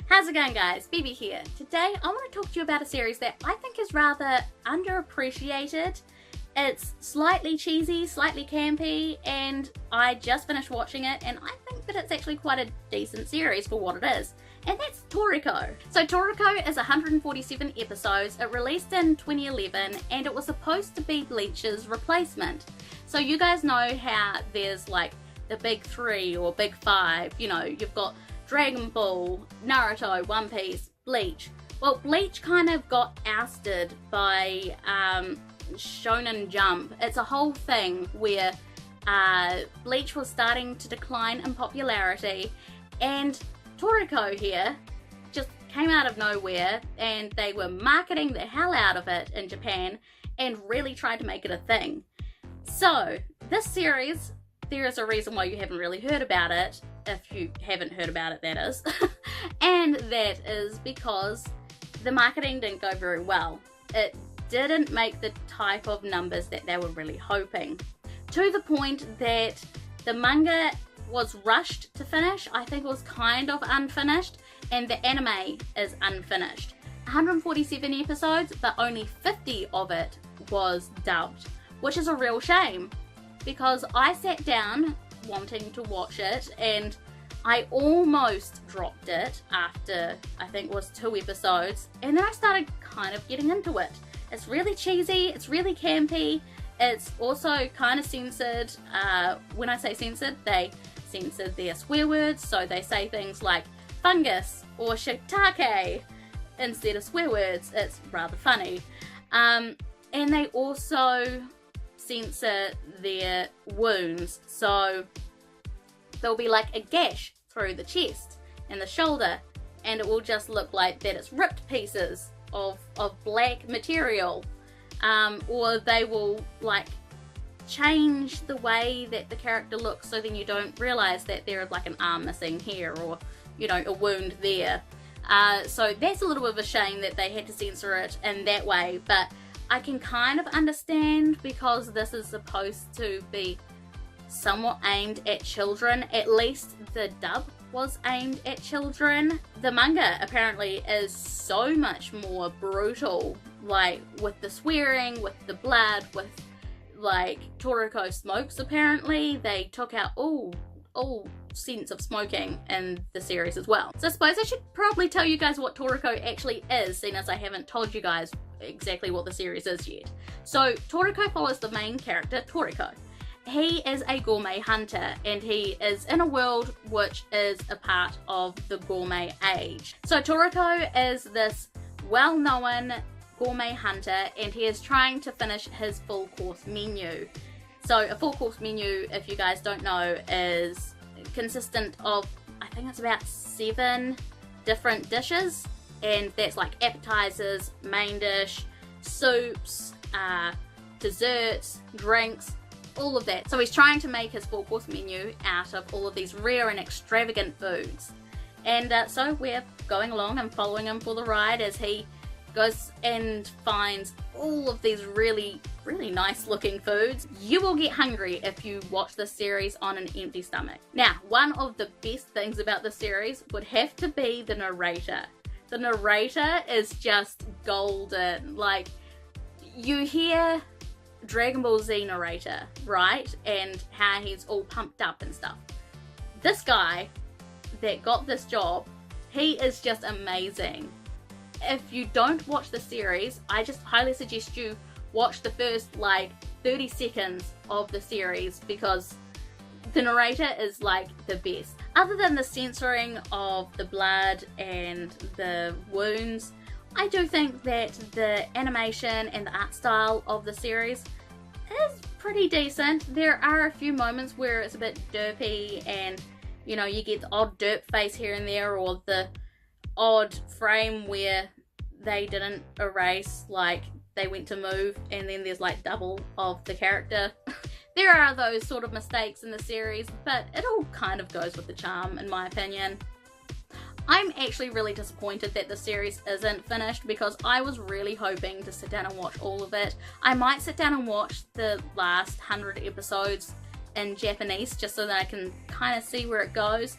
How's it going, guys? Bibi here. Today I want to talk to you about a series that I think is rather underappreciated. It's slightly cheesy, slightly campy, and I just finished watching it and I think that it's actually quite a decent series for what it is. And that's Toriko. So Toriko is 147 episodes. It released in 2011 and it was supposed to be Bleach's replacement. So you guys know how there's like the big three or big five, you know, you've got Dragon Ball, Naruto, One Piece, Bleach. Well, Bleach kind of got ousted by Shonen Jump. It's a whole thing where Bleach was starting to decline in popularity, and Toriko here just came out of nowhere, and they were marketing the hell out of it in Japan and really tried to make it a thing. So this series, there is a reason why you haven't really heard about it, if you haven't heard about it, that is. And that is because the marketing didn't go very well. It didn't make the type of numbers that they were really hoping. To the point that the manga was rushed to finish. I think it was kind of unfinished, and the anime is unfinished. 147 episodes, but only 50 of it was dubbed, which is a real shame, because I sat down wanting to watch it and I almost dropped it after I think it was 2 episodes, and then I started kind of getting into it. It's really cheesy, it's really campy, it's also kind of censored. When I say censored, they censored their swear words, so they say things like fungus or shiitake instead of swear words. It's rather funny. And they also censor their wounds, so there'll be like a gash through the chest and the shoulder, and it will just look like that it's ripped pieces of black material, or they will like change the way that the character looks, so then you don't realize that there is like an arm missing here, or you know, a wound there. So that's a little bit of a shame that they had to censor it in that way, but I can kind of understand, because this is supposed to be somewhat aimed at children. At least the dub was aimed at children. The manga apparently is so much more brutal, like with the swearing, with the blood, with like Toriko smokes. Apparently they took out all sense of smoking in the series as well. So I suppose I should probably tell you guys what Toriko actually is, seeing as I haven't told you guys exactly what the series is yet. So Toriko follows the main character, Toriko. He is a gourmet hunter, and he is in a world which is a part of the gourmet age. So Toriko is this well-known gourmet hunter, and he is trying to finish his full course menu. So a full course menu, if you guys don't know, is consistent of, I think it's about 7 different dishes, and that's like appetizers, main dish, soups, desserts, drinks, all of that. So he's trying to make his full course menu out of all of these rare and extravagant foods. And so we're going along and following him for the ride as he goes and finds all of these really nice looking foods. You will get hungry if you watch this series on an empty stomach. Now, one of the best things about the series would have to be the narrator. The narrator is just golden. Like, you hear Dragon Ball Z narrator, right? And how he's all pumped up and stuff. This guy that got this job, he is just amazing. If you don't watch the series, I just highly suggest you watch the first like 30 seconds of the series, because the narrator is like the best. Other than the censoring of the blood and the wounds, I do think that the animation and the art style of the series is pretty decent. There are a few moments where it's a bit derpy, and you know, you get the odd derp face here and there, or the odd frame where they didn't erase, like they went to move and then there's like double of the character. There are those sort of mistakes in the series, but it all kind of goes with the charm, in my opinion. I'm actually really disappointed that the series isn't finished, because I was really hoping to sit down and watch all of it. I might sit down and watch the last 100 episodes in Japanese just so that I can kind of see where it goes.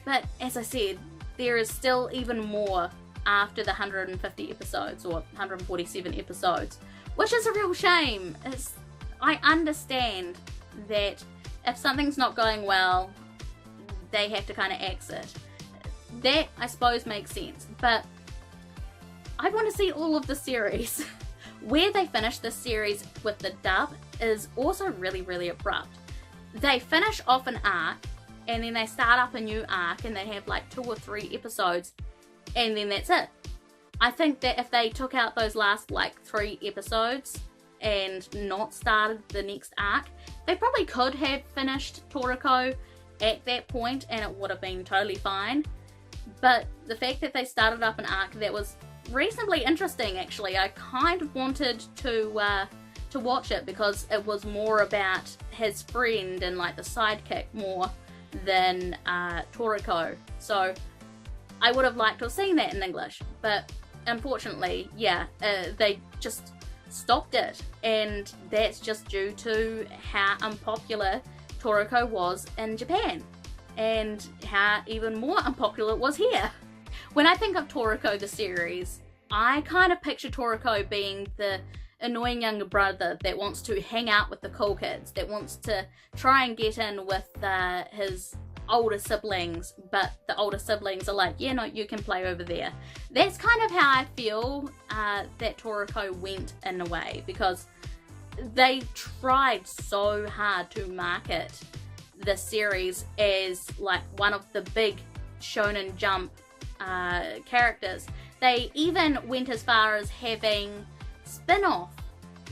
But as I said, there is still even more after the 150 episodes or 147 episodes, which is a real shame. I understand that if something's not going well, they have to kind of exit. That, I suppose, makes sense, but I want to see all of the series. Where they finish this series with the dub is also really, really abrupt. They finish off an arc, and then they start up a new arc, and they have like 2 or 3 episodes, and then that's it. I think that if they took out those last like 3 episodes and not started the next arc, they probably could have finished Toriko at that point and it would have been totally fine. But the fact that they started up an arc that was reasonably interesting, actually, I kind of wanted to watch it because it was more about his friend and like the sidekick more than Toriko. So I would have liked to have seen that in English, but unfortunately, yeah, they just stopped it, and that's just due to how unpopular Toriko was in Japan and how even more unpopular it was here. When I think of Toriko the series, I kind of picture Toriko being the annoying younger brother that wants to hang out with the cool kids, that wants to try and get in with his older siblings, but the older siblings are like, yeah, no, you can play over there. That's kind of how I feel that Toriko went in a way, because they tried so hard to market the series as like one of the big Shonen Jump characters. They even went as far as having spin-off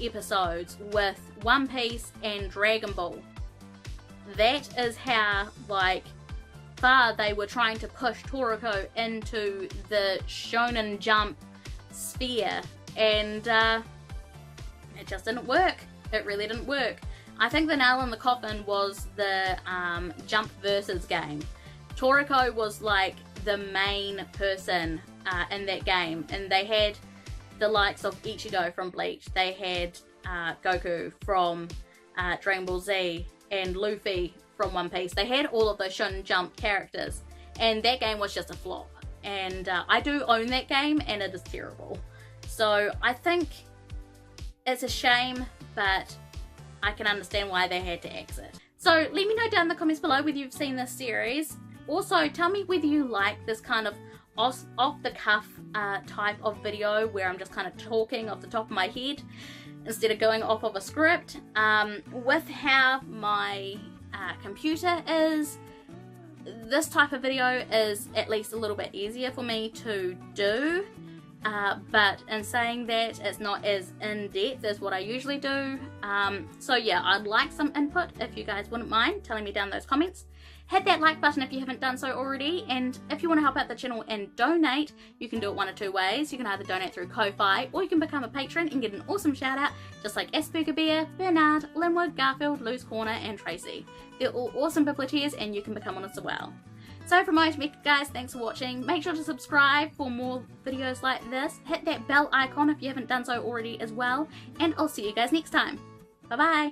episodes with One Piece and Dragon Ball. That is how like far they were trying to push Toriko into the Shonen Jump sphere, and it just didn't work. It really didn't work. I think the nail in the coffin was the Jump versus game. Toriko was like the main person in that game, and they had the likes of Ichigo from Bleach, they had Goku from Dragon Ball Z, and Luffy from One Piece. They had all of those Shonen Jump characters, and that game was just a flop. And I do own that game, and it is terrible. So I think it's a shame, but I can understand why they had to exit. So let me know down in the comments below whether you've seen this series. Also, tell me whether you like this kind of off-the-cuff type of video where I'm just kind of talking off the top of my head instead of going off of a script. With how my computer is, this type of video is at least a little bit easier for me to do. But in saying that, it's not as in-depth as what I usually do. So yeah, I'd like some input if you guys wouldn't mind telling me down in those comments. Hit that like button if you haven't done so already, and if you want to help out the channel and donate, you can do it one of 2 ways. You can either donate through Ko-Fi, or you can become a patron and get an awesome shout out, just like Asperger Bear, Bernard, Linwood, Garfield, Loose Corner, and Tracy. They're all awesome Bibble tiers, and you can become one as well. So from my guys, thanks for watching. Make sure to subscribe for more videos like this. Hit that bell icon if you haven't done so already as well, and I'll see you guys next time. Bye bye!